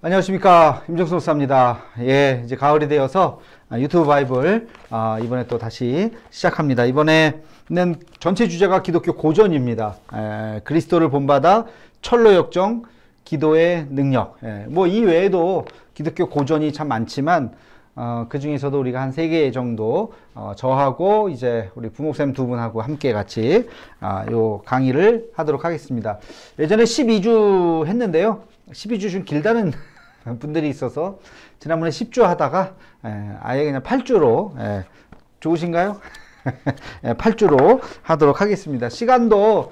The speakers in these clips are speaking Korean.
안녕하십니까, 임정수 목사입니다. 예, 이제 가을이 되어서 유튜브 바이블 이번에 또 다시 시작합니다. 이번에는 전체 주제가 기독교 고전입니다. 그리스도를 본받아 철로 역정 기도의 능력. 뭐 이 외에도 기독교 고전이 참 많지만 그 중에서도 우리가 한 3개 정도 저하고 이제 우리 부목사님 두 분하고 함께 같이 요 강의를 하도록 하겠습니다. 예전에 12주 했는데요. 12주 좀 길다는 분들이 있어서 지난번에 10주 하다가 아예 그냥 8주로 좋으신가요? 8주로 하도록 하겠습니다. 시간도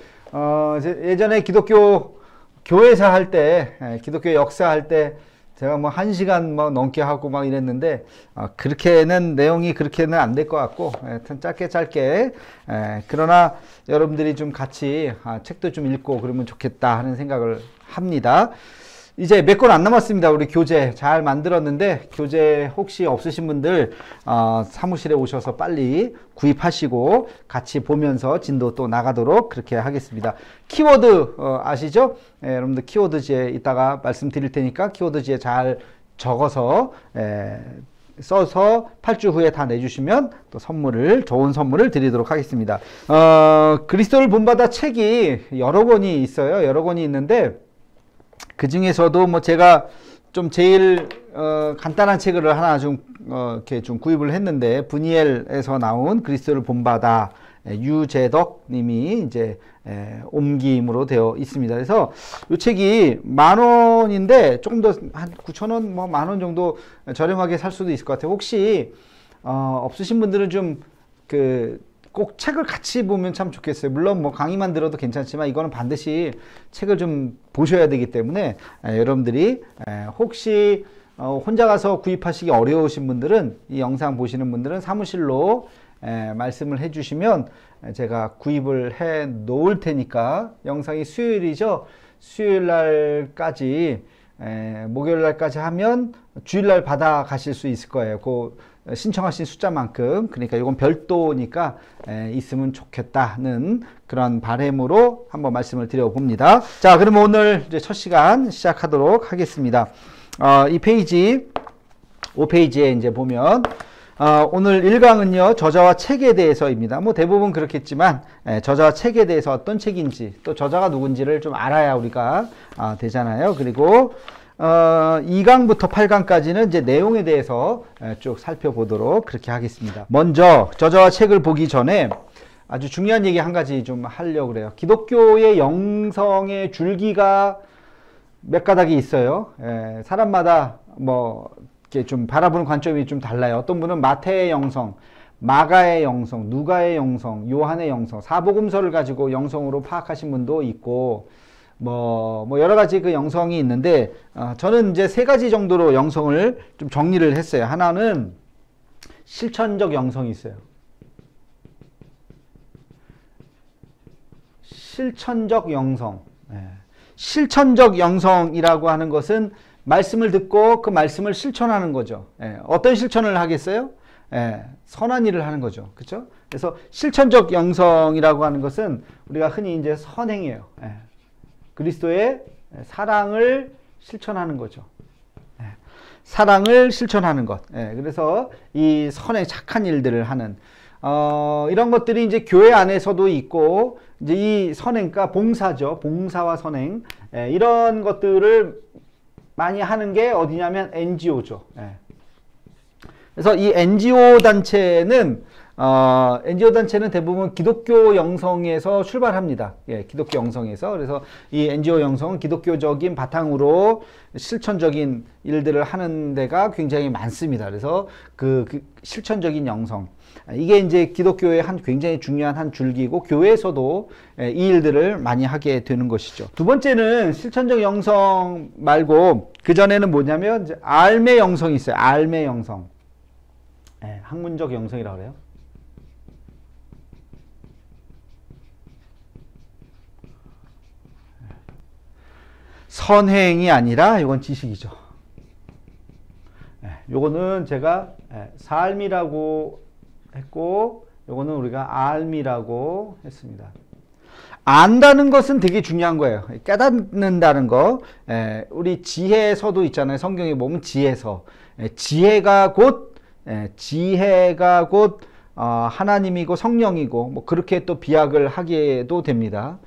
예전에 기독교 교회사 할 때 기독교 역사 할 때 제가 뭐 1시간 막 넘게 하고 막 이랬는데 그렇게는 내용이 그렇게는 안 될 것 같고 하여튼 짧게 그러나 여러분들이 좀 같이 책도 좀 읽고 그러면 좋겠다 하는 생각을 합니다. 이제 몇 권 안 남았습니다. 우리 교재 잘 만들었는데 교재 혹시 없으신 분들 사무실에 오셔서 빨리 구입하시고 같이 보면서 진도 또 나가도록 그렇게 하겠습니다. 키워드 아시죠? 여러분들 키워드지에 이따가 말씀드릴 테니까 키워드지에 잘 적어서 써서 8주 후에 다 내주시면 또 좋은 선물을 드리도록 하겠습니다. 그리스도를 본받아 책이 여러 권이 있어요. 여러 권이 있는데 그 중에서도 뭐 제가 좀 제일 간단한 책을 하나 이렇게 좀 구입을 했는데 브니엘에서 나온 그리스도를 본받아 유재덕 님이 이제 옮김으로 되어 있습니다. 그래서 이 책이 10,000원인데 조금 더 한 9,000원 뭐 10,000원 정도 저렴하게 살 수도 있을 것 같아요. 혹시 없으신 분들은 좀 꼭 책을 같이 보면 참 좋겠어요. 물론 뭐 강의만 들어도 괜찮지만 이거는 반드시 책을 좀 보셔야 되기 때문에 여러분들이 혹시 혼자 가서 구입하시기 어려우신 분들은 이 영상 보시는 분들은 사무실로 말씀을 해주시면 제가 구입을 해 놓을 테니까 영상이 수요일이죠. 수요일 날까지 목요일 날까지 하면 주일 날 받아 가실 수 있을 거예요. 신청하신 숫자만큼. 그러니까 이건 별도니까 있으면 좋겠다는 그런 바람으로 한번 말씀을 드려봅니다. 자, 그러면 오늘 이제 첫 시간 시작하도록 하겠습니다. 이 페이지 5페이지에 이제 보면 오늘 1강은요 저자와 책에 대해서입니다. 뭐 대부분 그렇겠지만 저자와 책에 대해서 어떤 책인지 또 저자가 누군지를 좀 알아야 우리가 되잖아요. 그리고 2강부터 8강까지는 이제 내용에 대해서 쭉 살펴보도록 그렇게 하겠습니다. 먼저 저자와 책을 보기 전에 아주 중요한 얘기 한 가지 좀 하려고 그래요. 기독교의 영성의 줄기가 몇 가닥이 있어요. 사람마다 뭐 이렇게 좀 바라보는 관점이 좀 달라요. 어떤 분은 마태의 영성, 마가의 영성, 누가의 영성, 요한의 영성, 사복음서를 가지고 영성으로 파악하신 분도 있고 뭐 여러 가지 그 영성이 있는데 저는 이제 3가지 정도로 영성을 좀 정리를 했어요. 하나는 실천적 영성이 있어요. 실천적 영성. 실천적 영성이라고 하는 것은 말씀을 듣고 그 말씀을 실천하는 거죠. 어떤 실천을 하겠어요? 선한 일을 하는 거죠. 그렇죠? 그래서 실천적 영성이라고 하는 것은 우리가 흔히 이제 선행이에요. 그리스도의 사랑을 실천하는 거죠. 사랑을 실천하는 것. 그래서 이 선행 착한 일들을 하는 이런 것들이 이제 교회 안에서도 있고 이제 이 선행과 봉사죠. 봉사와 선행 이런 것들을 많이 하는 게 어디냐면 NGO죠. 그래서 이 NGO 단체는 대부분 기독교 영성에서 출발합니다. 기독교 영성에서. 그래서 이 NGO 영성은 기독교적인 바탕으로 실천적인 일들을 하는 데가 굉장히 많습니다. 그래서 그 실천적인 영성. 이게 이제 기독교의 굉장히 중요한 한 줄기고 교회에서도 이 일들을 많이 하게 되는 것이죠. 두 번째는 실천적 영성 말고 그전에는 뭐냐면 이제 알매 영성이 있어요. 알매 영성. 학문적 영성이라고 그래요. 선행이 아니라 이건 지식이죠. 요거는 제가 삶이라고 했고 요거는 우리가 알미라고 했습니다. 안다는 것은 되게 중요한 거예요. 깨닫는다는 거. 우리 지혜서도 있잖아요. 성경에 보면 지혜서. 지혜가 곧 하나님이고 성령이고 뭐 그렇게 또 비약을 하게도 됩니다.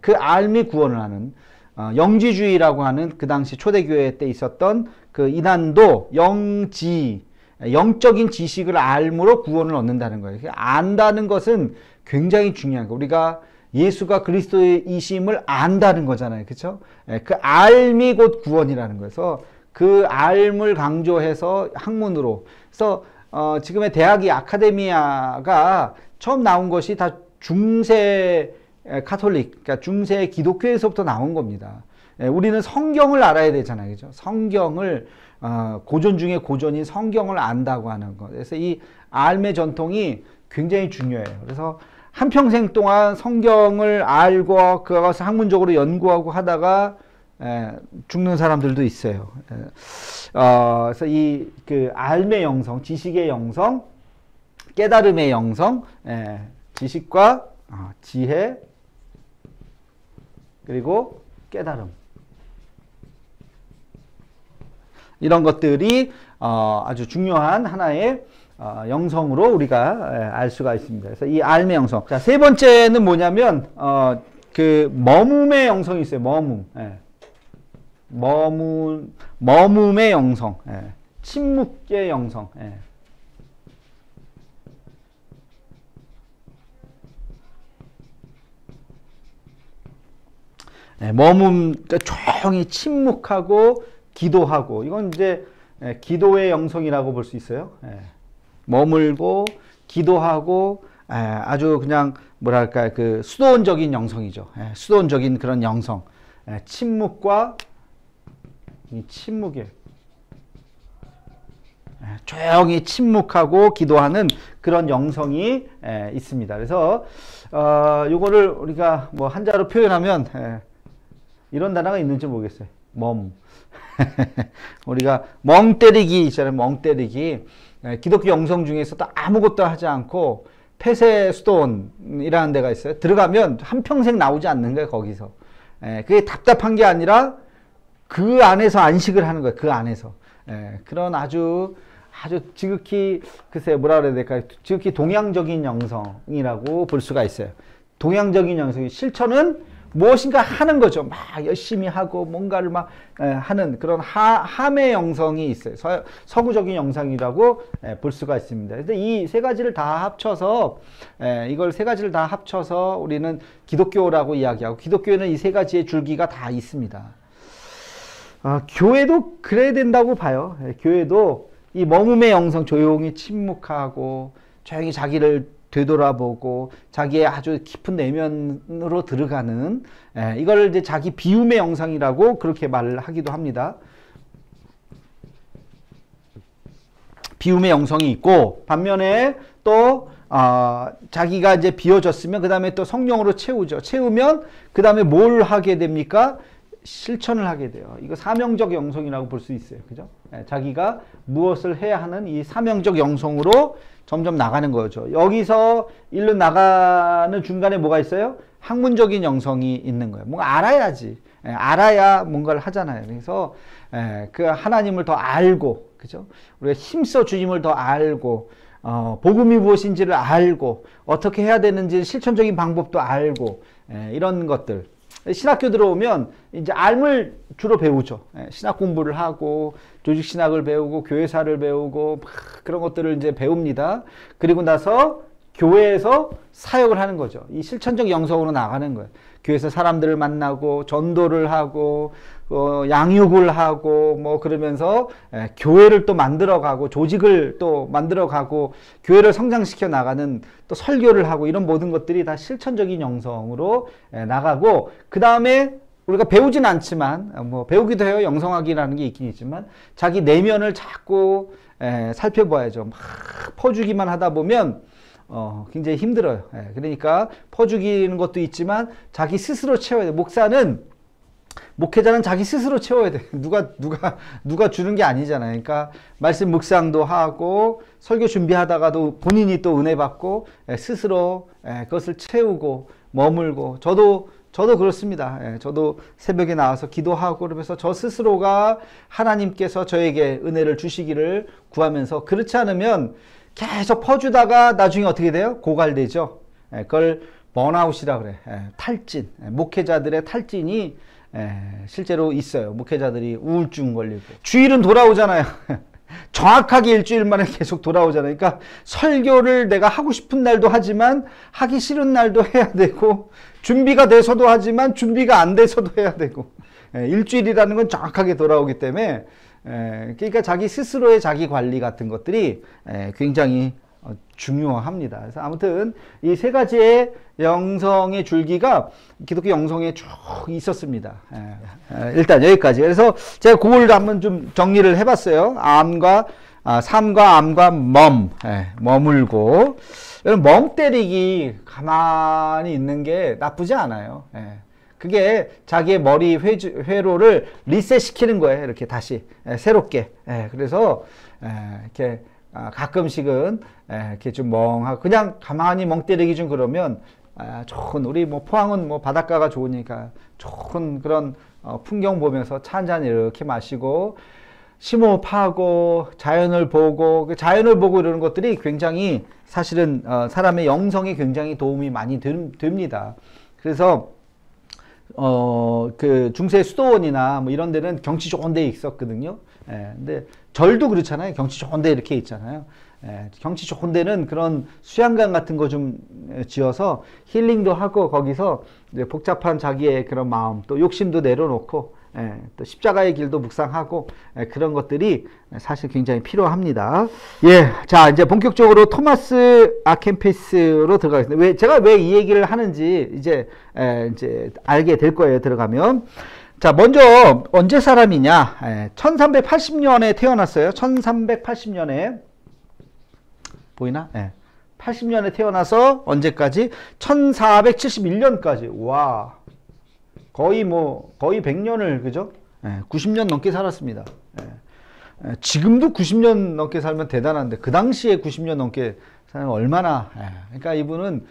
그 알미 구원을 하는 영지주의라고 하는 그 당시 초대교회 때 있었던 그 이단도 영적인 지식을 알므로 구원을 얻는다는 거예요. 안다는 것은 굉장히 중요한 거예요. 우리가 예수가 그리스도이심을 안다는 거잖아요. 그렇죠? 그 알미 곧 구원이라는 거여서 그 알을 강조해서 학문으로. 그래서 지금의 대학이 아카데미아가 처음 나온 것이 다 중세 카톨릭, 그러니까 중세 기독교에서부터 나온 겁니다. 우리는 성경을 알아야 되잖아요. 그죠? 성경을, 고전 중에 고전인 성경을 안다고 하는 것. 그래서 이 알매 전통이 굉장히 중요해요. 그래서 한평생 동안 성경을 알고 그것을 학문적으로 연구하고 하다가 죽는 사람들도 있어요. 그래서 이 그 알매 영성, 지식의 영성, 깨달음의 영성, 지식과 지혜, 그리고 깨달음. 이런 것들이 아주 중요한 하나의 영성으로 우리가 알 수가 있습니다. 그래서 이 알매 영성. 자, 세 번째는 뭐냐면 그 머뭄의 영성이 있어요. 머뭄의 영성. 침묵의 영성. 그러니까 조용히 침묵하고 기도하고, 이건 이제 기도의 영성이라고 볼 수 있어요. 머물고 기도하고 아주 그냥 뭐랄까 그 수도원적인 영성이죠. 수도원적인 그런 영성. 침묵과 이 침묵에 조용히 침묵하고 기도하는 그런 영성이 있습니다. 그래서 요거를 우리가 뭐 한자로 표현하면 이런 단어가 있는지 모르겠어요. 우리가 멍 때리기 있잖아요. 멍 때리기. 기독교 영성 중에서도 아무것도 하지 않고 폐쇄 수도원이라는 데가 있어요. 들어가면 한평생 나오지 않는 거예요. 거기서. 그게 답답한 게 아니라 그 안에서 안식을 하는 거예요. 그 안에서. 그런 아주 지극히 글쎄요 뭐라 그래야 될까요? 지극히 동양적인 영성이라고 볼 수가 있어요. 동양적인 영성이 실천은 무엇인가 하는 거죠. 막 열심히 하고 뭔가를 막 하는 그런 함의 영성이 있어요. 서구적인 영성이라고 볼 수가 있습니다. 그래서 이 세 가지를 다 합쳐서 이걸 세 가지를 다 합쳐서 우리는 기독교라고 이야기하고, 기독교에는 이 세 가지의 줄기가 다 있습니다. 교회도 그래야 된다고 봐요. 교회도 이 머뭄의 영성, 조용히 침묵하고 조용히 자기를 되돌아보고 자기의 아주 깊은 내면으로 들어가는, 이걸 이제 자기 비움의 영성이라고 그렇게 말을 하기도 합니다. 비움의 영성이 있고, 반면에 또 자기가 이제 비워졌으면 그 다음에 또 성령으로 채우죠. 채우면 그 다음에 뭘 하게 됩니까? 실천을 하게 돼요. 이거 사명적 영성이라고 볼 수 있어요. 그죠? 자기가 무엇을 해야 하는 이 사명적 영성으로 점점 나가는 거죠. 여기서 일로 나가는 중간에 뭐가 있어요? 학문적인 영성이 있는 거예요. 뭔가 알아야지. 알아야 뭔가를 하잖아요. 그래서 그 하나님을 더 알고, 그죠? 우리가 힘써 주님을 더 알고, 복음이 무엇인지를 알고, 어떻게 해야 되는지 실천적인 방법도 알고, 이런 것들. 신학교 들어오면 이제 알을 주로 배우죠. 신학 공부를 하고 조직신학을 배우고 교회사를 배우고 막 그런 것들을 이제 배웁니다. 그리고 나서 교회에서 사역을 하는 거죠. 이 실천적 영성으로 나가는 거예요. 교회에서 사람들을 만나고 전도를 하고 양육을 하고 뭐 그러면서 교회를 또 만들어가고 조직을 또 만들어가고 교회를 성장시켜 나가는 또 설교를 하고, 이런 모든 것들이 다 실천적인 영성으로 나가고, 그 다음에 우리가 배우진 않지만 뭐 배우기도 해요. 영성학이라는 게 있긴 있지만 자기 내면을 자꾸 살펴봐야죠. 막 퍼주기만 하다 보면 굉장히 힘들어요. 그러니까 퍼주기는 것도 있지만 자기 스스로 채워야 돼요. 목회자는 자기 스스로 채워야 돼. 누가 주는 게 아니잖아요. 그러니까 말씀 묵상도 하고 설교 준비하다가도 본인이 또 은혜 받고 스스로 그것을 채우고 머물고, 저도 그렇습니다. 예, 저도 새벽에 나와서 기도하고 그러면서 저 스스로가 하나님께서 저에게 은혜를 주시기를 구하면서, 그렇지 않으면 계속 퍼주다가 나중에 어떻게 돼요? 고갈되죠. 예, 그걸 번아웃이라 그래. 예, 탈진. 예, 목회자들의 탈진이 실제로 있어요. 목회자들이 우울증 걸리고. 주일은 돌아오잖아요. 정확하게 일주일 만에 계속 돌아오잖아요. 그러니까 설교를 내가 하고 싶은 날도 하지만 하기 싫은 날도 해야 되고, 준비가 돼서도 하지만 준비가 안 돼서도 해야 되고, 일주일이라는 건 정확하게 돌아오기 때문에, 그러니까 자기 스스로의 자기 관리 같은 것들이 굉장히 중요합니다. 그래서 아무튼 이 세 가지의 영성의 줄기가 기독교 영성에 쭉 있었습니다. 일단 여기까지. 그래서 제가 그걸 한번 좀 정리를 해봤어요. 삶과 암과 머물고. 멍 때리기 가만히 있는 게 나쁘지 않아요. 그게 자기의 머리 회로를 리셋시키는 거예요. 이렇게 다시 새롭게. 그래서 이렇게 가끔씩은 이렇게 좀 멍하고 그냥 가만히 멍 때리기 좀 그러면 좋은, 우리 뭐 포항은 뭐 바닷가가 좋으니까 좋은 그런 풍경 보면서 차 한 잔 이렇게 마시고 심호흡하고 자연을 보고, 자연을 보고 이러는 것들이 굉장히 사실은 사람의 영성에 굉장히 도움이 많이 됩니다. 그래서 그 중세 수도원이나 뭐 이런 데는 경치 좋은 데 있었거든요. 근데 절도 그렇잖아요. 경치 좋은 데 이렇게 있잖아요. 경치 좋은 데는 그런 수양강 같은 거 좀 지어서 힐링도 하고, 거기서 이제 복잡한 자기의 그런 마음, 또 욕심도 내려놓고, 또 십자가의 길도 묵상하고, 그런 것들이 사실 굉장히 필요합니다. 예, 자, 이제 본격적으로 토마스 아켐피스로 들어가겠습니다. 제가 왜 이 얘기를 하는지 이제 알게 될 거예요, 들어가면. 자, 먼저 언제 사람이냐? 1380년에 태어났어요. 1380년에 보이나? 80년에 태어나서 언제까지? 1471년까지. 와, 거의 100년을, 그죠? 90년 넘게 살았습니다. 지금도 90년 넘게 살면 대단한데, 그 당시에 90년 넘게 살면 얼마나, 그러니까 이분은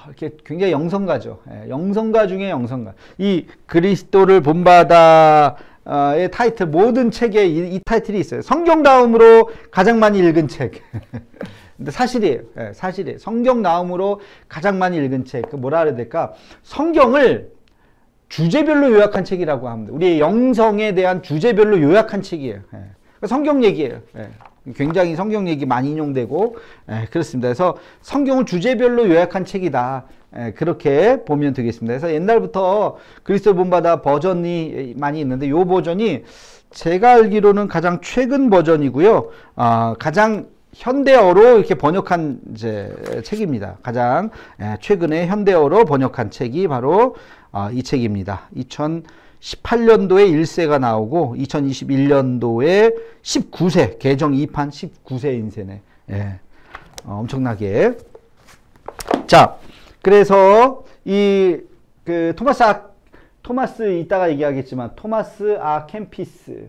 이렇게 굉장히 영성가죠. 영성가 중에 영성가. 이 그리스도를 본받아의 타이틀, 모든 책에 이 타이틀이 있어요. 성경 다음으로 가장 많이 읽은 책. 근데 사실이에요. 사실이에요. 성경 다음으로 가장 많이 읽은 책. 뭐라 그래야 될까? 성경을 주제별로 요약한 책이라고 합니다. 우리의 영성에 대한 주제별로 요약한 책이에요. 성경 얘기예요. 굉장히 성경 얘기 많이 인용되고, 그렇습니다. 그래서 성경을 주제별로 요약한 책이다. 그렇게 보면 되겠습니다. 그래서 옛날부터 그리스도를 본받아 버전이 많이 있는데, 이 버전이 제가 알기로는 가장 최근 버전이고요. 가장 현대어로 이렇게 번역한 책입니다. 가장 최근에 현대어로 번역한 책이 바로 이 책입니다. 2018년도에 1세가 나오고 2021년도에 19세, 개정 2판 19세 인쇄네. 엄청나게. 자, 그래서 그 토마스 이따가 얘기하겠지만, 토마스 아켐피스.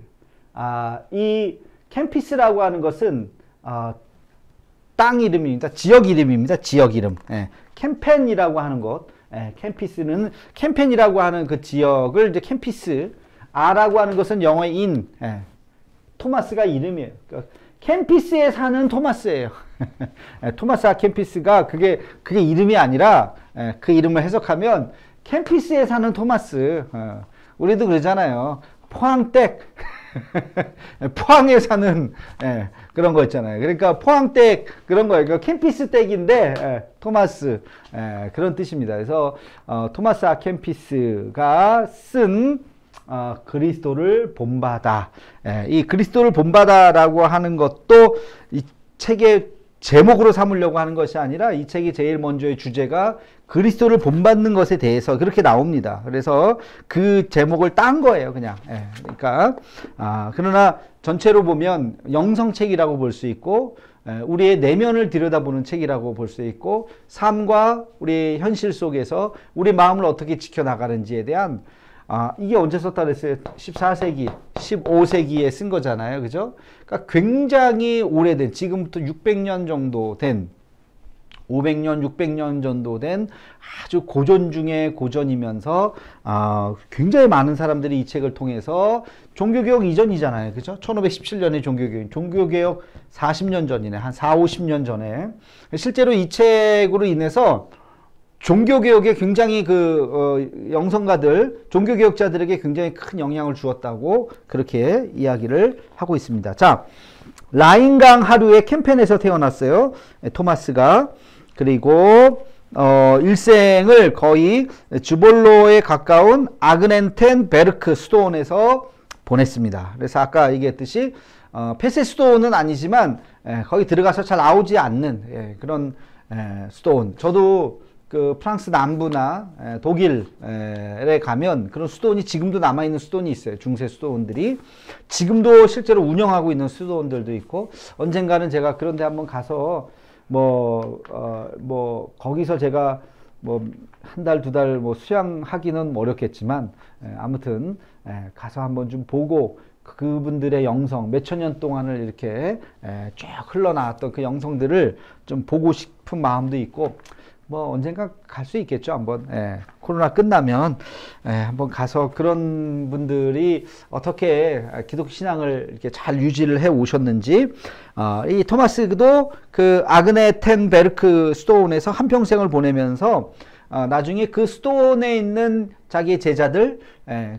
이 캠피스라고 하는 것은 땅 이름입니다. 지역 이름입니다. 지역 이름. 캠펜이라고 하는 것. 캠피스는 캠펜이라고 하는 그 지역을 이제 캠피스. 아라고 하는 것은 영어의 인. 토마스가 이름이에요. 그러니까 캠피스에 사는 토마스예요. 토마스 아켐피스가 그게 이름이 아니라, 그 이름을 해석하면 캠피스에 사는 토마스. 우리도 그러잖아요. 포항댁. 포항에 사는 그런 거 있잖아요. 그러니까 포항댁 그런 거예요. 그러니까 캠피스 댁인데 토마스, 그런 뜻입니다. 그래서 토마스 아켐피스가 쓴 그리스도를 본받아. 이 그리스도를 본받아라고 하는 것도 이 책의 제목으로 삼으려고 하는 것이 아니라, 이 책이 제일 먼저의 주제가 그리스도를 본받는 것에 대해서 그렇게 나옵니다. 그래서 그 제목을 딴 거예요, 그냥. 그러니까 그러나 전체로 보면 영성책이라고 볼 수 있고, 우리의 내면을 들여다보는 책이라고 볼 수 있고, 삶과 우리의 현실 속에서 우리 마음을 어떻게 지켜나가는지에 대한, 이게 언제 썼다 그랬어요? 14세기, 15세기에 쓴 거잖아요. 그죠? 그러니까 굉장히 오래된, 지금부터 600년 정도 된 500년, 600년 정도 된 아주 고전 중에 고전이면서 굉장히 많은 사람들이 이 책을 통해서 종교개혁 이전이잖아요. 그죠? 1517년에 종교개혁 40년 전이네. 한 4, 50년 전에. 실제로 이 책으로 인해서 종교개혁에 굉장히 영성가들, 종교개혁자들에게 굉장히 큰 영향을 주었다고 그렇게 이야기를 하고 있습니다. 자, 라인강 하류의 캠펜에서 태어났어요. 토마스가. 그리고 일생을 거의 주볼로에 가까운 아그넨텐 베르크 수도원에서 보냈습니다. 그래서 아까 얘기했듯이 폐쇄 수도원은 아니지만 거기 들어가서 잘 나오지 않는 그런 수도원. 저도 그 프랑스 남부나 독일에 가면 그런 수도원이 지금도 남아있는 수도원이 있어요. 중세 수도원들이. 지금도 실제로 운영하고 있는 수도원들도 있고, 언젠가는 제가 그런 데 한번 가서 거기서 제가 한 달, 두 달 수양하기는 어렵겠지만, 아무튼, 가서 한번 좀 보고, 그분들의 영성, 몇천 년 동안을 이렇게 쭉 흘러나왔던 그 영성들을 좀 보고 싶은 마음도 있고, 언젠가 갈 수 있겠죠. 한번 코로나 끝나면 한번 가서 그런 분들이 어떻게 기독교 신앙을 이렇게 잘 유지를 해 오셨는지, 이 토마스도 그 아그네텐 베르크 수도원에서 한평생을 보내면서 나중에 그 수도원에 있는 자기의 제자들,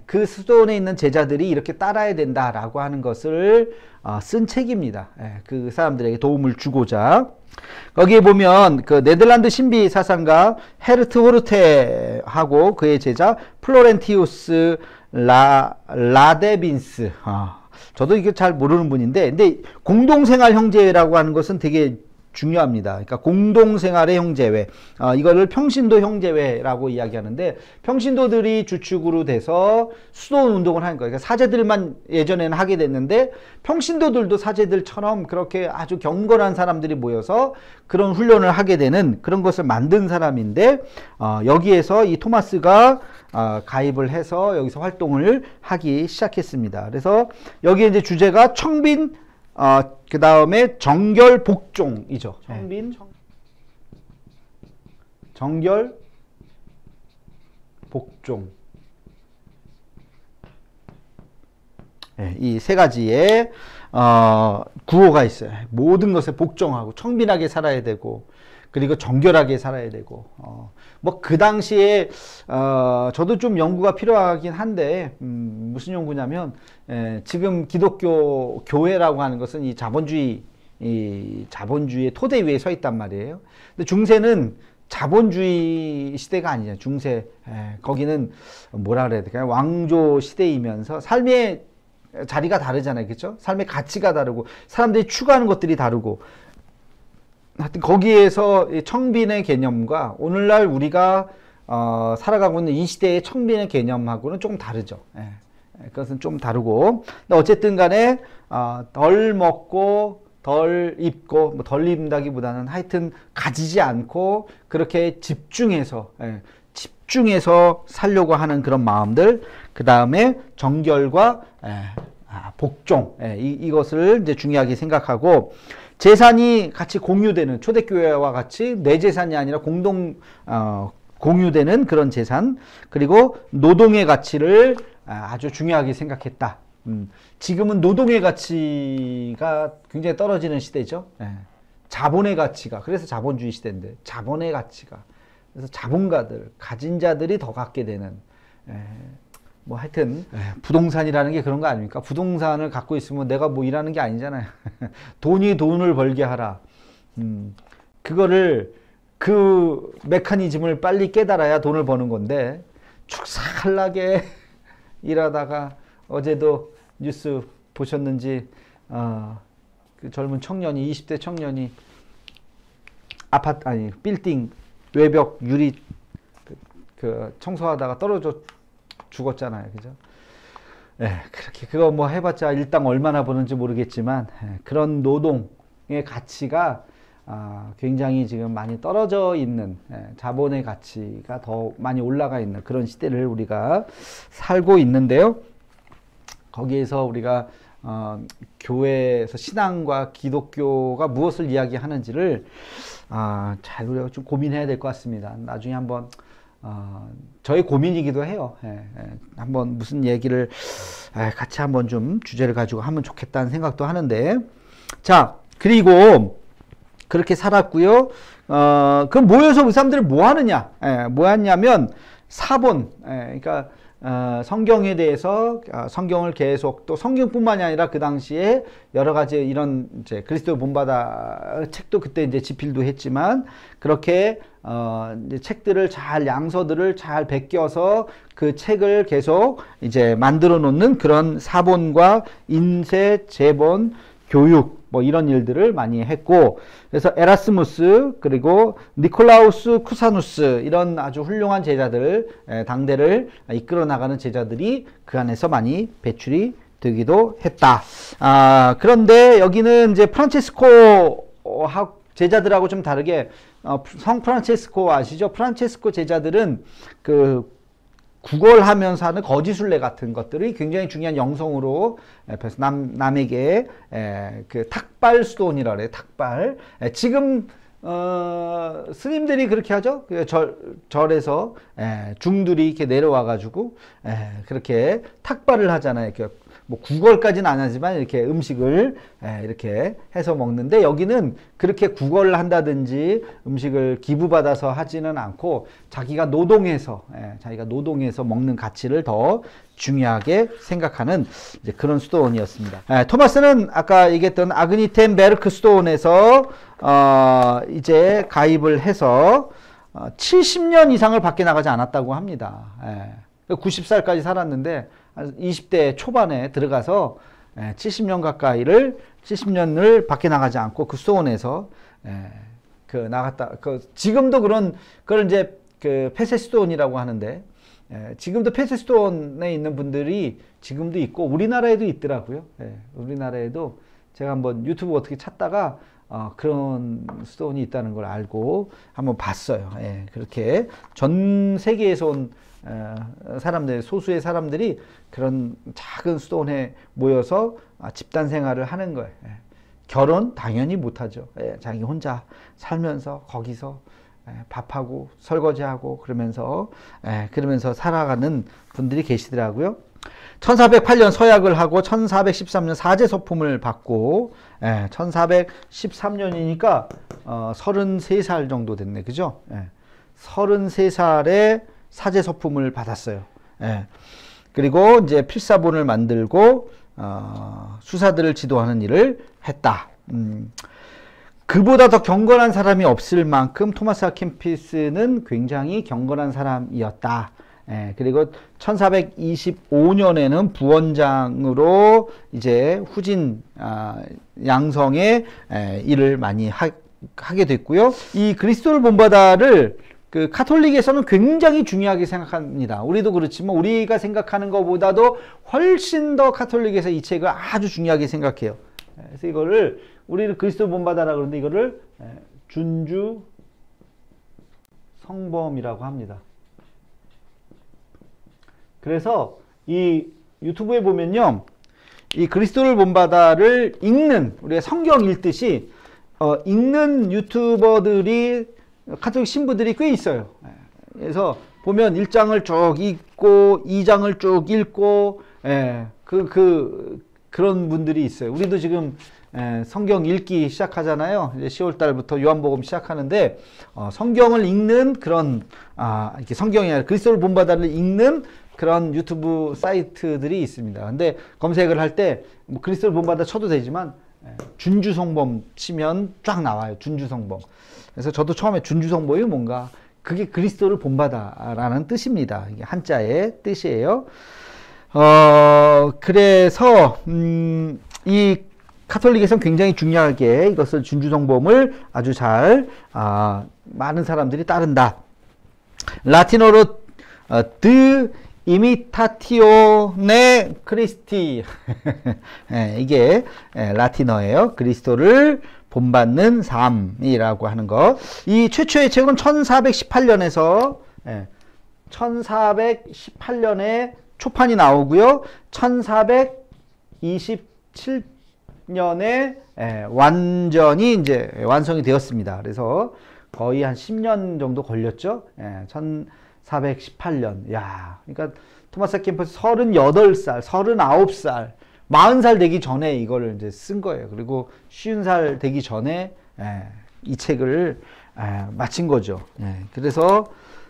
그 수도원에 있는 제자들이 이렇게 따라야 된다라고 하는 것을 쓴 책입니다. 그 사람들에게 도움을 주고자. 거기에 보면 그 네덜란드 신비 사상가 헤르트 호르테하고 그의 제자 플로렌티우스 라데빈스. 저도 이게 잘 모르는 분인데, 근데 공동생활 형제라고 하는 것은 되게 중요합니다. 그러니까 공동생활의 형제회, 이거를 평신도 형제회라고 이야기하는데, 평신도들이 주축으로 돼서 수도원 운동을 하는 거예요. 그러니까 사제들만 예전에는 하게 됐는데, 평신도들도 사제들처럼 그렇게 아주 경건한 사람들이 모여서 그런 훈련을 하게 되는 그런 것을 만든 사람인데, 여기에서 이 토마스가 가입을 해서 여기서 활동을 하기 시작했습니다. 그래서 여기에 이제 주제가 청빈, 그 다음에 정결 복종이죠. 청빈, 정결, 복종. 이 세 가지의 구호가 있어요. 모든 것에 복종하고 청빈하게 살아야 되고, 그리고 정결하게 살아야 되고, 그 당시에 저도 좀 연구가 필요하긴 한데, 무슨 연구냐면, 지금 기독교 교회라고 하는 것은 이 자본주의의 토대 위에 서 있단 말이에요. 근데 중세는 자본주의 시대가 아니잖아요. 중세, 거기는 뭐라 그래야 될까요? 왕조 시대이면서 삶의 자리가 다르잖아요. 그렇죠? 삶의 가치가 다르고, 사람들이 추구하는 것들이 다르고, 하여튼 거기에서 청빈의 개념과 오늘날 우리가 살아가고 있는 이 시대의 청빈의 개념하고는 조금 다르죠. 그것은 좀 다르고, 어쨌든 간에 덜 먹고 덜 입고, 덜 입는다기보다는 하여튼 가지지 않고 그렇게 집중해서 살려고 하는 그런 마음들, 그 다음에 정결과 복종, 이것을 이제 중요하게 생각하고, 재산이 같이 공유되는, 초대교회와 같이 내 재산이 아니라 공유되는 그런 재산, 그리고 노동의 가치를 아주 중요하게 생각했다. 지금은 노동의 가치가 굉장히 떨어지는 시대죠. 자본의 가치가, 그래서 자본주의 시대인데, 자본의 가치가, 그래서 자본가들, 가진 자들이 더 갖게 되는, 하여튼 부동산이라는 게 그런 거 아닙니까? 부동산을 갖고 있으면 내가 일하는 게 아니잖아요. 돈이 돈을 벌게 하라. 그거를, 그 메커니즘을 빨리 깨달아야 돈을 버는 건데, 축사할나게 일하다가, 어제도 뉴스 보셨는지, 그 젊은 청년이, 20대 청년이 빌딩 외벽 유리 청소하다가 떨어져 죽었잖아요. 그죠? 그렇게 그거 해봤자 일당 얼마나 버는지 모르겠지만, 그런 노동의 가치가 굉장히 지금 많이 떨어져 있는, 자본의 가치가 더 많이 올라가 있는 그런 시대를 우리가 살고 있는데요. 거기에서 우리가 교회에서 신앙과 기독교가 무엇을 이야기하는지를 잘 우리가 좀 고민해야 될 것 같습니다. 나중에 한번 저의 고민이기도 해요. 한번 무슨 얘기를 같이 한번 좀 주제를 가지고 하면 좋겠다는 생각도 하는데, 자, 그리고 그렇게 살았고요. 그럼 모여서 그 사람들이 뭐 하느냐? 뭐 했냐면 사본, 그러니까 성경에 대해서 성경을 계속, 또 성경뿐만이 아니라 그 당시에 여러 가지 이런 이제 그리스도 본받아 책도 그때 이제 집필도 했지만, 그렇게 이제 책들을 잘, 양서들을 잘 베껴서 그 책을 계속 이제 만들어 놓는 그런 사본과 인쇄, 제본, 교육, 뭐 이런 일들을 많이 했고, 그래서 에라스무스, 그리고 니콜라우스 쿠사누스, 이런 아주 훌륭한 제자들, 당대를 이끌어 나가는 제자들이 그 안에서 많이 배출이 되기도 했다. 그런데 여기는 이제 프란체스코 제자들하고 좀 다르게, 성 프란체스코 아시죠? 프란체스코 제자들은 그 구걸하면서 하는 거짓순례 같은 것들이 굉장히 중요한 영성으로, 그래서 남에게 그 탁발 수도원이라 그래요. 탁발. 지금 스님들이 그렇게 하죠. 절에서 중들이 이렇게 내려와 가지고 그렇게 탁발을 하잖아요. 이렇게 뭐 구걸까지는 안 하지만 이렇게 음식을 이렇게 해서 먹는데, 여기는 그렇게 구걸을 한다든지 음식을 기부받아서 하지는 않고 자기가 노동해서 먹는 가치를 더 중요하게 생각하는 이제 그런 수도원이었습니다. 토마스는 아까 얘기했던 아그니텐 베르크 수도원에서 이제 가입을 해서 70년 이상을 밖에 나가지 않았다고 합니다. 90살까지 살았는데 20대 초반에 들어가서 70년을 밖에 나가지 않고 그 수도원에서 나갔다. 지금도 그걸 이제 그 폐쇄 수도원이라고 하는데, 지금도 폐쇄 수도원에 있는 분들이 지금도 있고 우리나라에도 있더라고요. 우리나라에도 제가 한번 유튜브 어떻게 찾다가 그런 수도원이 있다는 걸 알고 한번 봤어요. 그렇게 전 세계에서 온 사람들, 소수의 사람들이 그런 작은 수도원에 모여서 집단 생활을 하는 거예요. 결혼 당연히 못하죠. 자기 혼자 살면서 거기서 밥하고 설거지하고 그러면서 살아가는 분들이 계시더라고요. 1408년 서약을 하고 1413년 사제 서품을 받고, 1413년이니까 33살 정도 됐네, 그죠? 33살에 사제 서품을 받았어요. 그리고 이제 필사본을 만들고 수사들을 지도하는 일을 했다. 그보다 더 경건한 사람이 없을 만큼 토마스 아킨피스는 굉장히 경건한 사람이었다. 그리고 1425년에는 부원장으로 이제 후진 양성의 일을 많이 하게 됐고요. 이 그리스도를 본받아를 그 카톨릭에서는 굉장히 중요하게 생각합니다. 우리도 그렇지만 우리가 생각하는 것보다도 훨씬 더 카톨릭에서 이 책을 아주 중요하게 생각해요. 그래서 이거를 우리는 그리스도 본받아라 그러는데 이거를 준주 성범이라고 합니다. 그래서 이 유튜브에 보면요, 이 그리스도를 본받아를 읽는, 우리가 성경 읽듯이 읽는 유튜버들이, 카톨릭 신부들이 꽤 있어요. 그래서 보면 1장을 쭉 읽고 2장을 쭉 읽고 그런 분들이 있어요. 우리도 지금 성경 읽기 시작하잖아요. 이제 10월 달부터 요한복음 시작하는데 성경을 읽는 그런 이렇게 성경이 아니라 그리스도를 본받아를 읽는 그런 유튜브 사이트들이 있습니다. 근데 검색을 할 때 뭐 그리스도를 본받아 쳐도 되지만 준주성범 치면 쫙 나와요. 준주성범. 그래서 저도 처음에 준주성범이 뭔가, 그게 그리스도를 본받아라는 뜻입니다. 이게 한자의 뜻이에요. 그래서 이 카톨릭에서는 굉장히 중요하게 이것을 준주성범을 아주 잘 많은 사람들이 따른다. 라틴어로 드 이미타티오네 크리스티 이게 라틴어예요. 그리스도를 본받는 삶이라고 하는 것. 이 최초의 책은 1418년에서 1418년에 초판이 나오고요. 1420 17년에 완전히 이제 완성이 되었습니다. 그래서 거의 한 10년 정도 걸렸죠. 1418년. 야, 그러니까 토마스 아퀴나스 38살, 39살, 40살 되기 전에 이거를 이제 쓴 거예요. 그리고 50살 되기 전에 이 책을 마친 거죠. 그래서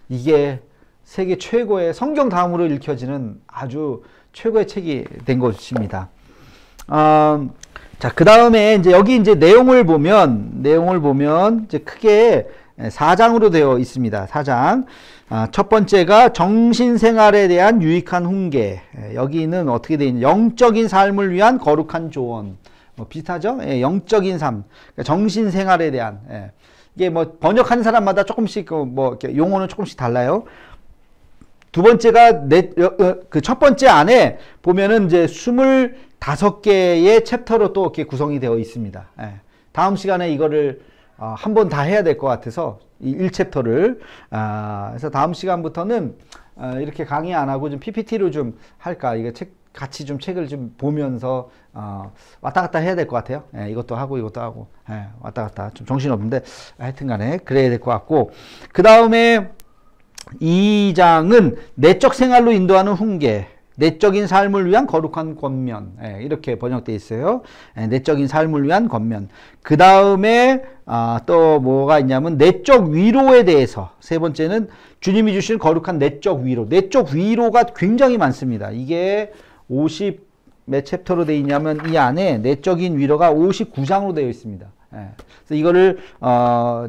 이게 세계 최고의 성경 다음으로 읽혀지는 아주 최고의 책이 된 것입니다. 자, 그 다음에 이제 여기 이제 내용을 보면 이제 크게 4장으로 되어 있습니다. 4장. 첫 번째가 정신생활에 대한 유익한 훈계. 여기는 어떻게 되어 있냐. 영적인 삶을 위한 거룩한 조언. 뭐 비슷하죠? 영적인 삶. 그러니까 정신생활에 대한. 이게 뭐 번역하는 사람마다 조금씩 뭐 이렇게 용어는 조금씩 달라요. 두 번째가 그 첫 번째 안에 보면은 이제 25개의 챕터로 또 이렇게 구성이 되어 있습니다. 다음 시간에 이거를 한 번 다 해야 될 것 같아서 이 1챕터를 그래서 다음 시간부터는 이렇게 강의 안 하고 좀 PPT로 좀 할까. 이거 같이 좀 책을 좀 보면서 왔다 갔다 해야 될 것 같아요. 이것도 하고 이것도 하고 왔다 갔다 좀 정신없는데 하여튼간에 그래야 될 것 같고, 그 다음에 2장은 내적 생활로 인도하는 훈계, 내적인 삶을 위한 거룩한 권면, 이렇게 번역되어 있어요. 내적인 삶을 위한 권면. 그 다음에 또 뭐가 있냐면 내적 위로에 대해서. 세 번째는 주님이 주신 거룩한 내적 위로. 내적 위로가 굉장히 많습니다. 이게 50 몇 챕터로 되어 있냐면 이 안에 내적인 위로가 59장으로 되어 있습니다. 그래서 이거를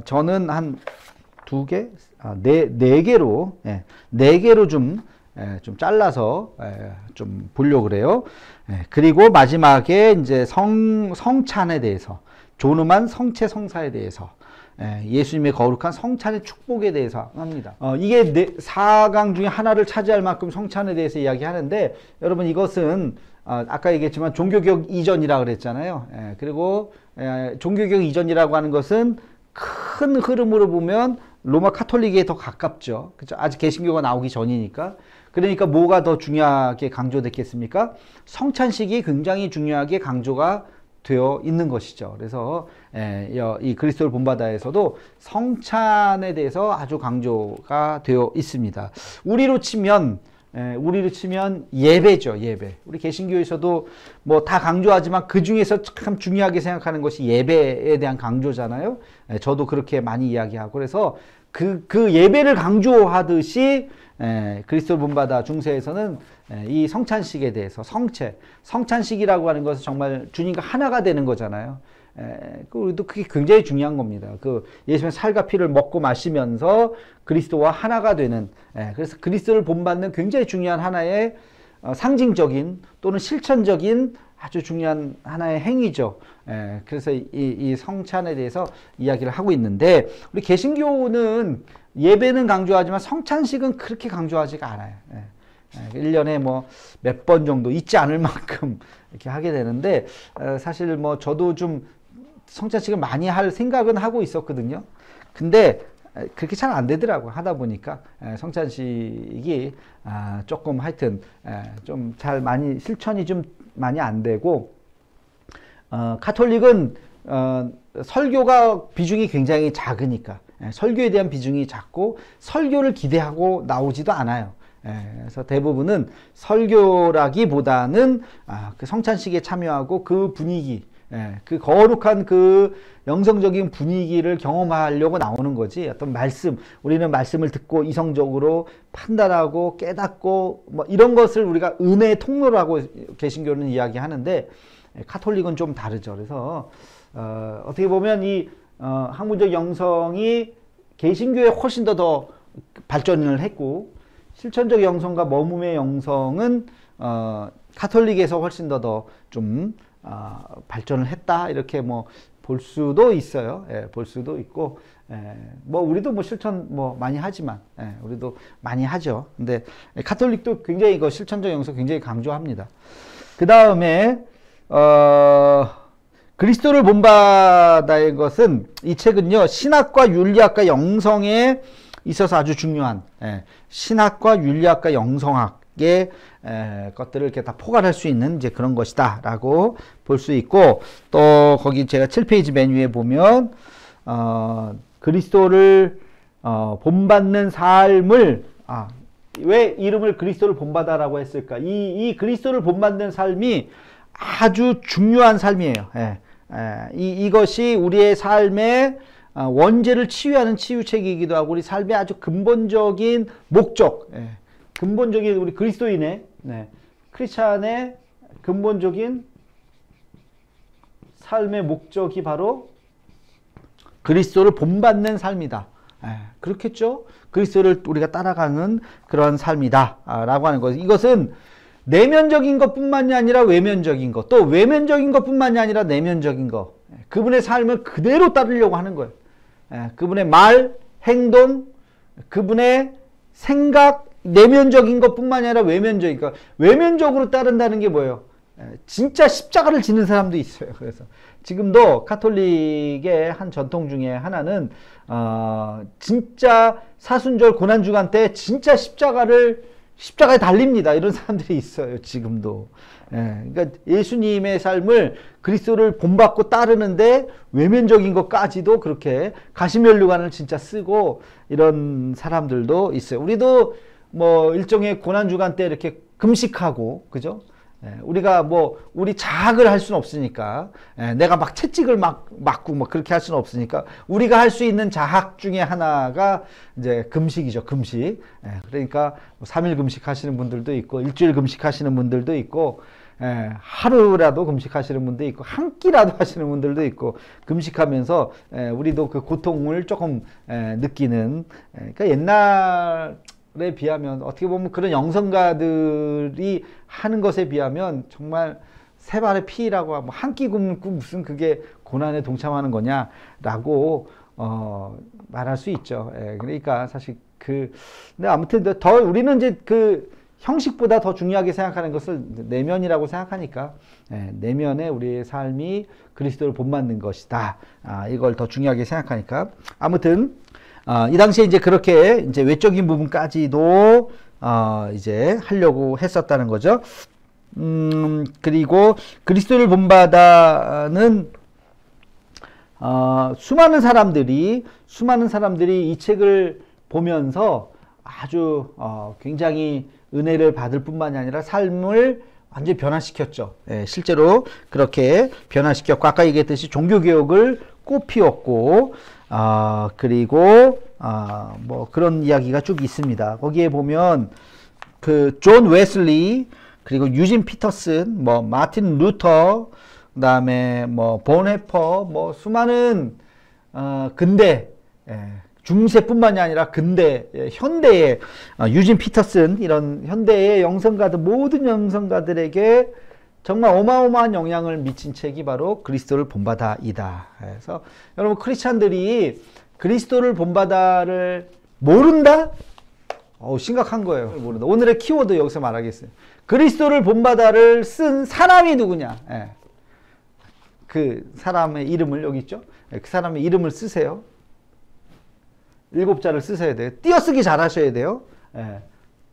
저는 한 2개? 네 개로 좀 잘라서 좀 보려고 그래요. 그리고 마지막에 이제 성찬에 대해서, 존엄한 성체 성사에 대해서, 예수님의 거룩한 성찬의 축복에 대해서 합니다. 이게 4강 중에 하나를 차지할 만큼 성찬에 대해서 이야기하는데, 여러분 이것은 아까 얘기했지만 종교개혁 이전이라 그랬잖아요. 그리고 종교개혁 이전이라고 하는 것은 큰 흐름으로 보면 로마 카톨릭에 더 가깝죠. 그렇죠? 아직 개신교가 나오기 전이니까. 그러니까 뭐가 더 중요하게 강조됐겠습니까? 성찬식이 굉장히 중요하게 강조가 되어 있는 것이죠. 그래서 이 그리스도를 본받아에서도 성찬에 대해서 아주 강조가 되어 있습니다. 우리로 치면 예배죠, 예배. 우리 개신교에서도 뭐 다 강조하지만 그 중에서 참 중요하게 생각하는 것이 예배에 대한 강조잖아요. 저도 그렇게 많이 이야기하고, 그래서 그 예배를 강조하듯이 그리스도를 본받아 중세에서는 이 성찬식에 대해서 성찬식이라고 하는 것은 정말 주님과 하나가 되는 거잖아요. 우리도 그게 굉장히 중요한 겁니다. 그 예수님의 살과 피를 먹고 마시면서 그리스도와 하나가 되는, 그래서 그리스도를 본받는 굉장히 중요한 하나의 상징적인 또는 실천적인 아주 중요한 하나의 행위죠. 그래서 이 성찬에 대해서 이야기를 하고 있는데, 우리 개신교는 예배는 강조하지만 성찬식은 그렇게 강조하지가 않아요. 1년에 뭐 몇 번 정도 잊지 않을 만큼 이렇게 하게 되는데, 사실 뭐 저도 좀 성찬식을 많이 할 생각은 하고 있었거든요. 근데 그렇게 잘 안 되더라고, 하다 보니까. 성찬식이 조금 하여튼 좀 잘 실천이 좀 많이 안 되고, 카톨릭은 설교가 비중이 굉장히 작으니까, 설교에 대한 비중이 작고 설교를 기대하고 나오지도 않아요. 그래서 대부분은 설교라기보다는 그 성찬식에 참여하고 그 분위기, 그 거룩한 그 영성적인 분위기를 경험하려고 나오는 거지, 어떤 우리는 말씀을 듣고 이성적으로 판단하고 깨닫고 뭐 이런 것을 우리가 은혜의 통로라고 개신교는 이야기하는데, 카톨릭은 좀 다르죠. 그래서 어떻게 보면 이 학문적 영성이 개신교에 훨씬 더 발전을 했고, 실천적 영성과 머금의 영성은 카톨릭에서 훨씬 더 좀 발전을 했다, 이렇게 뭐 볼 수도 있어요. 볼 수도 있고, 뭐 우리도 뭐 실천 뭐 많이 하지만, 우리도 많이 하죠. 근데 카톨릭도 굉장히 이거 실천적 영성 굉장히 강조합니다. 그 다음에 그리스도를 본받아의 것은, 이 책은요 신학과 윤리학과 영성에 있어서 아주 중요한, 신학과 윤리학과 영성학에 것들을 이렇게 다 포괄할 수 있는 이제 그런 것이다라고 볼 수 있고, 또 거기 제가 7페이지 맨 위에 보면 그리스도를 본받는 삶을 왜 이름을 그리스도를 본받아라고 했을까? 이 그리스도를 본받는 삶이 아주 중요한 삶이에요. 이것이 우리의 삶의 원죄를 치유하는 치유책이기도 하고 우리 삶의 아주 근본적인 목적, 근본적인 우리 그리스도인의 크리스찬의 근본적인 삶의 목적이 바로 그리스도를 본받는 삶이다. 그렇겠죠? 그리스도를 우리가 따라가는 그런 삶이다 라고 하는 것. 이것은 내면적인 것뿐만이 아니라 외면적인 것, 또 외면적인 것뿐만이 아니라 내면적인 것, 그분의 삶을 그대로 따르려고 하는 거예요. 그분의 말, 행동, 그분의 생각, 내면적인 것뿐만이 아니라 외면적인 것. 외면적으로 따른다는 게 뭐예요? 진짜 십자가를 지는 사람도 있어요. 그래서 지금도 카톨릭의 한 전통 중에 하나는 진짜 사순절 고난주간 때 진짜 십자가에 달립니다. 이런 사람들이 있어요. 지금도. 그러니까 예수님의 삶을 그리스도를 본받고 따르는데 외면적인 것까지도 그렇게 가시면류관을 진짜 쓰고 이런 사람들도 있어요. 우리도 뭐 일종의 고난주간 때 이렇게 금식하고, 그죠? 우리가 우리 자학을 할 수는 없으니까, 내가 막 채찍을 맞고 그렇게 할 수는 없으니까, 우리가 할 수 있는 자학 중에 하나가 이제 금식이죠, 금식. 그러니까 3일 금식하시는 분들도 있고, 일주일 금식하시는 분들도 있고, 하루라도 금식하시는 분도 있고, 한 끼라도 하시는 분들도 있고, 금식하면서, 우리도 그 고통을 조금, 느끼는, 그러니까 옛날에 비하면 어떻게 보면 그런 영성가들이 하는 것에 비하면 정말 세 발의 피라고 하고 한 끼 굶고 무슨 그게 고난에 동참하는 거냐라고 말할 수 있죠. 그러니까 사실 근데 아무튼 더 우리는 이제 그 형식보다 더 중요하게 생각하는 것을 내면이라고 생각하니까, 내면에 우리의 삶이 그리스도를 본받는 것이다. 이걸 더 중요하게 생각하니까. 아무튼 이 당시에 이제 그렇게 이제 외적인 부분까지도 이제 하려고 했었다는 거죠. 그리고 그리스도를 본받아는 수많은 사람들이 이 책을 보면서 아주 굉장히 은혜를 받을 뿐만이 아니라 삶을 완전히 변화시켰죠. 실제로 그렇게 변화시켰고, 아까 얘기했듯이 종교개혁을 꽃피웠고, 그리고 뭐 그런 이야기가 쭉 있습니다. 거기에 보면 그 존 웨슬리, 그리고 유진 피터슨, 뭐 마틴 루터, 그다음에 뭐 본헤퍼, 뭐 수많은 근대 중세뿐만이 아니라 근대 현대의 유진 피터슨, 이런 현대의 영성가들, 모든 영성가들에게 정말 어마어마한 영향을 미친 책이 바로 그리스도를 본받아이다. 그래서 여러분, 크리스찬들이 그리스도를 본받아를 모른다? 심각한 거예요. 모른다. 오늘의 키워드 여기서 말하겠어요. 그리스도를 본받아를 쓴 사람이 누구냐? 그 사람의 이름을 여기 있죠? 그 사람의 이름을 쓰세요. 7자를 쓰셔야 돼요. 띄어쓰기 잘 하셔야 돼요.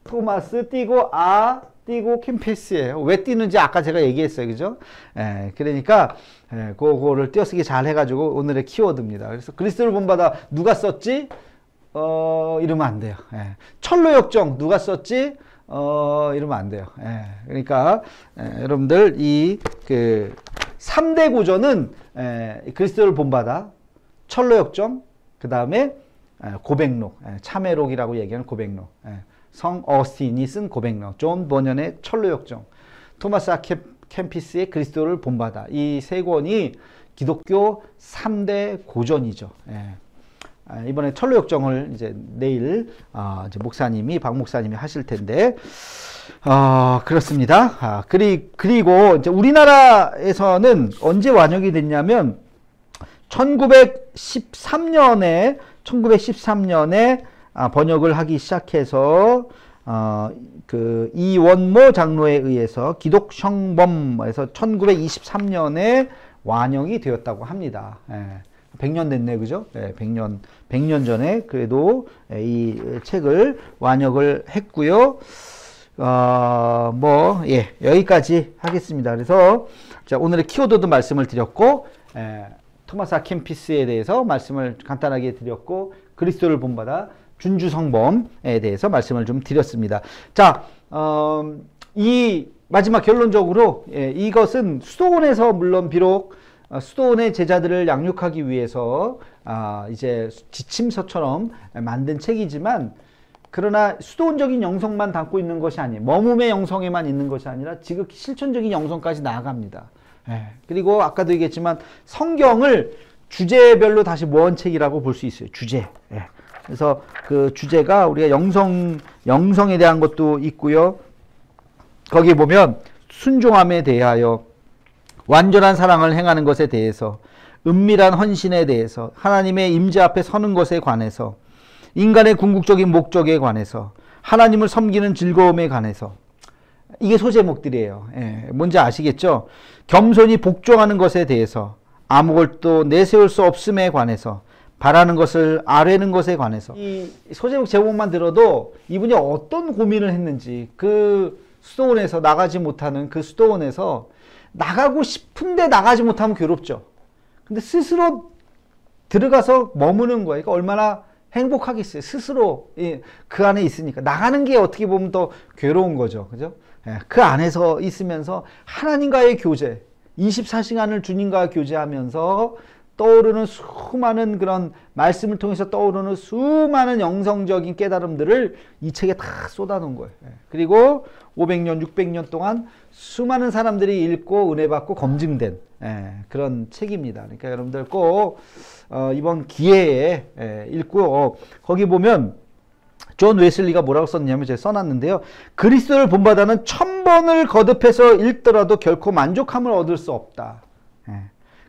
토마스 띄고 띄고 캠피스예요. 왜 띄는지 아까 제가 얘기했어요. 그죠? 그러니까 그거를 띄어쓰기 잘 해가지고 오늘의 키워드입니다. 그래서 그리스도를 본받아 누가 썼지? 이러면 안 돼요. 철로역정 누가 썼지? 이러면 안 돼요. 그러니까 여러분들 이 그 3대 고전은 그리스도를 본받아, 철로역정, 그 다음에 고백록, 참회록이라고 얘기하는 고백록, 성 어스틴이 쓴 고백록, 존 버년의 철로역정, 토마스 캠피스의 그리스도를 본받아, 이 세 권이 기독교 3대 고전이죠. 이번에 철로역정을 이제 내일 이제 박 목사님이 하실 텐데, 그렇습니다. 그리고 이제 우리나라에서는 언제 완역이 됐냐면 1913년에 번역을 하기 시작해서 그 이원모 장로에 의해서 기독성범에서 1923년에 완역이 되었다고 합니다. 100년 됐네, 그죠? 100년 전에 그래도 이 책을 완역을 했고요. 여기까지 하겠습니다. 그래서 자, 오늘의 키워드도 말씀을 드렸고, 토마스 아 켐피스에 대해서 말씀을 간단하게 드렸고, 그리스도를 본받아 준주성범에 대해서 말씀을 좀 드렸습니다. 자, 이 마지막 결론적으로 이것은 수도원에서 물론 비록 수도원의 제자들을 양육하기 위해서 이제 지침서처럼 만든 책이지만, 그러나 수도원적인 영성만 담고 있는 것이 아니에요. 머뭄의 영성에만 있는 것이 아니라 지극히 실천적인 영성까지 나아갑니다. 그리고 아까도 얘기했지만 성경을 주제별로 다시 모은 책이라고 볼 수 있어요. 주제. 그래서 그 주제가 우리가 영성에 대한 것도 있고요. 거기 보면 순종함에 대하여, 완전한 사랑을 행하는 것에 대해서, 은밀한 헌신에 대해서, 하나님의 임재 앞에 서는 것에 관해서, 인간의 궁극적인 목적에 관해서, 하나님을 섬기는 즐거움에 관해서, 이게 소제목들이에요. 뭔지 아시겠죠? 겸손히 복종하는 것에 대해서, 아무것도 내세울 수 없음에 관해서, 바라는 것을 아뢰는 것에 관해서. 이 소제목 제목만 들어도 이분이 어떤 고민을 했는지, 그 수도원에서 나가지 못하는 그 수도원에서 나가고 싶은데 나가지 못하면 괴롭죠. 근데 스스로 들어가서 머무는 거예요. 그러니까 얼마나 행복하겠어요. 스스로 그 안에 있으니까. 나가는 게 어떻게 보면 더 괴로운 거죠. 그죠? 그 안에서 있으면서 하나님과의 교제, 24시간을 주님과 교제하면서 떠오르는 수많은 그런 말씀을 통해서 떠오르는 수많은 영성적인 깨달음들을 이 책에 다 쏟아놓은 거예요. 그리고 500년, 600년 동안 수많은 사람들이 읽고 은혜받고 검증된 그런 책입니다. 그러니까 여러분들 꼭 이번 기회에 읽고, 거기 보면 존 웨슬리가 뭐라고 썼냐면 제가 써놨는데요. 그리스도를 본받아는 1000번을 거듭해서 읽더라도 결코 만족함을 얻을 수 없다.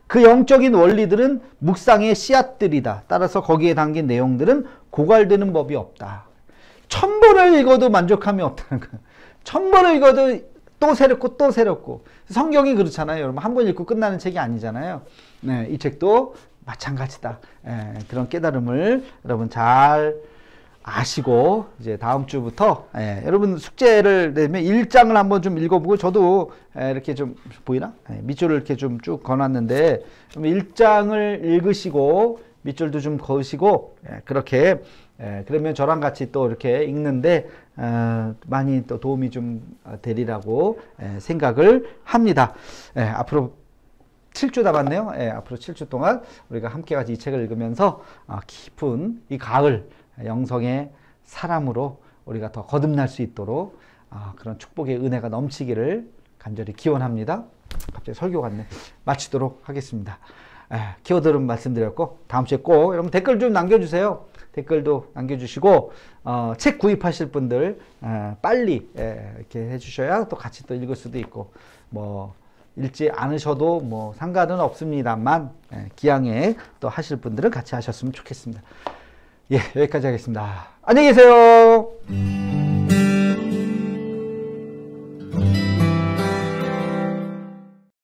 그 영적인 원리들은 묵상의 씨앗들이다. 따라서 거기에 담긴 내용들은 고갈되는 법이 없다. 1000번을 읽어도 만족함이 없다는 거예요. 1000번을 읽어도 또 새롭고 또 새롭고. 성경이 그렇잖아요. 여러분 한 번 읽고 끝나는 책이 아니잖아요. 이 책도 마찬가지다. 그런 깨달음을 여러분 잘 아시고, 이제 다음 주부터 여러분 숙제를 내면 1장을 한번 좀 읽어보고, 저도 이렇게 좀 보이나? 밑줄을 이렇게 좀 쭉 그어놨는데 1장을 읽으시고 밑줄도 좀 그으시고, 그렇게 그러면 저랑 같이 또 이렇게 읽는데 많이 또 도움이 좀 되리라고 생각을 합니다. 앞으로 7주 남았네요. 앞으로 7주 동안 우리가 함께 같이 이 책을 읽으면서 깊은 이 가을 영성의 사람으로 우리가 더 거듭날 수 있도록 그런 축복의 은혜가 넘치기를 간절히 기원합니다. 갑자기 설교 같네. 마치도록 하겠습니다. 키워드는 말씀드렸고, 다음 주에 꼭 여러분 댓글 좀 남겨주세요. 댓글도 남겨주시고, 책 구입하실 분들 빨리 이렇게 해주셔야 또 같이 또 읽을 수도 있고, 뭐 읽지 않으셔도 뭐 상관은 없습니다만, 기왕에 또 하실 분들은 같이 하셨으면 좋겠습니다. 여기까지 하겠습니다. 안녕히 계세요.